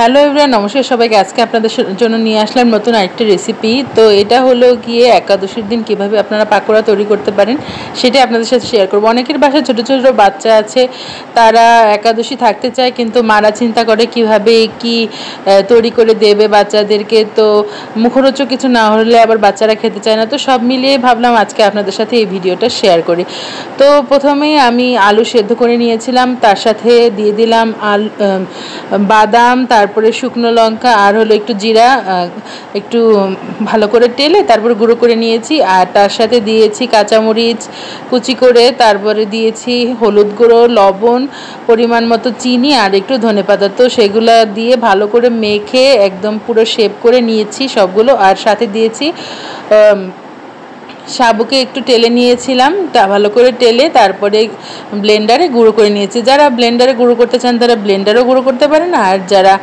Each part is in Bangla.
হ্যালো এভরিওয়ান, নমস্কার সবাইকে। আজকে আপনাদের জন্য নিয়ে আসলাম নতুন আরেকটি রেসিপি। তো এটা হলো গিয়ে একাদশীর দিন কিভাবে আপনারা পাকোড়া তৈরি করতে পারেন সেটা আপনাদের সাথে শেয়ার করব। অনেকের বাসায় ছোটো ছোটো বাচ্চা আছে, তারা একাদশী থাকতে চায়, কিন্তু মারা চিন্তা করে কিভাবে কি তৈরি করে দেবে বাচ্চাদেরকে। তো মুখরোচক কিছু না হলে আবার বাচ্চারা খেতে চায় না। তো সব মিলিয়ে ভাবলাম আজকে আপনাদের সাথে এই ভিডিওটা শেয়ার করি। তো প্রথমেই আমি আলু সেদ্ধ করে নিয়েছিলাম, তার সাথে দিয়ে দিলাম বাদাম, তারপরে শুকনো লঙ্কা আর হলো একটু জিরা, একটু ভালো করে টেলে তারপরে গুঁড়ো করে নিয়েছি। আর তার সাথে দিয়েছি কাঁচামরিচ কুচি করে, তারপরে দিয়েছি হলুদ গুঁড়ো, লবণ, পরিমাণ মতো চিনি আর একটু ধনেপাতা। তো সেগুলো দিয়ে ভালো করে মেখে একদম পুরো শেপ করে নিয়েছি সবগুলো। আর সাথে দিয়েছি সাবুকে একটু টেলে নিয়েছিলাম, তা ভালো করে টেলে তারপরে ব্লেন্ডারে গুঁড়ো করে নিয়েছি। যারা ব্লেন্ডারে গুঁড়ো করতে চান তারা ব্লেন্ডারেও গুঁড়ো করতে পারেন, আর যারা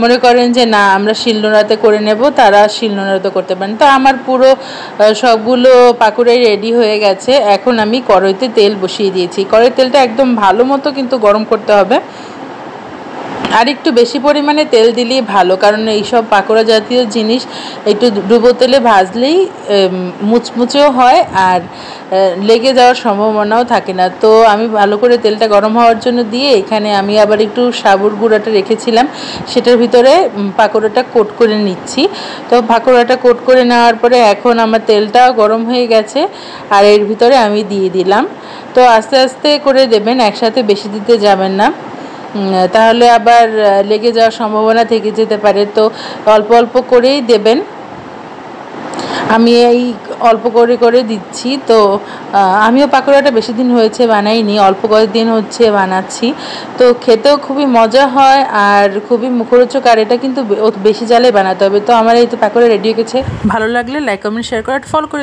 মনে করেন যে না আমরা শিলনোড়াতে করে নেব তারা শিলনোড়াতে করতে পারেন। তো আমার পুরো সবগুলো পাকোড়াই রেডি হয়ে গেছে। এখন আমি কড়াইতে তেল বসিয়ে দিয়েছি। কড়াইয়ের তেলটা একদম ভালো মতো কিন্তু গরম করতে হবে, আর একটু বেশি পরিমাণে তেল দিলেই ভালো, কারণ এইসব পাকোড়া জাতীয় জিনিস একটু ডুবো তেলে ভাজলেই মুচমুচেও হয় আর লেগে যাওয়ার সম্ভাবনাও থাকে না। তো আমি ভালো করে তেলটা গরম হওয়ার জন্য দিয়ে এখানে আমি আবার একটু সাবুর গুঁড়াটা রেখেছিলাম, সেটার ভিতরে পাকোড়াটা কোট করে নিচ্ছি। তো পাকোড়াটা কোট করে নেওয়ার পরে এখন আমার তেলটাও গরম হয়ে গেছে, আর এর ভিতরে আমি দিয়ে দিলাম। তো আস্তে আস্তে করে দেবেন, একসাথে বেশি দিতে যাবেন না, তাহলে আবার লেগে যাওয়ার সম্ভাবনা থেকে যেতে পারে। তো অল্প অল্প করেই দেবেন। আমি এই অল্প করে করে দিচ্ছি। তো আমিও পাকোড়াটা বেশি দিন হয়েছে বানাইনি, অল্প কয়েকদিন হচ্ছে বানাচ্ছি। তো খেতেও খুবই মজা হয় আর খুবই মুখরোচক, আর এটা কিন্তু বেশি জালে বানাতে হবে। তো আমার এই তো পাকোড়া রেডি হয়ে গেছে। ভালো লাগলে লাইক কমেন্ট শেয়ার করে ফলো করে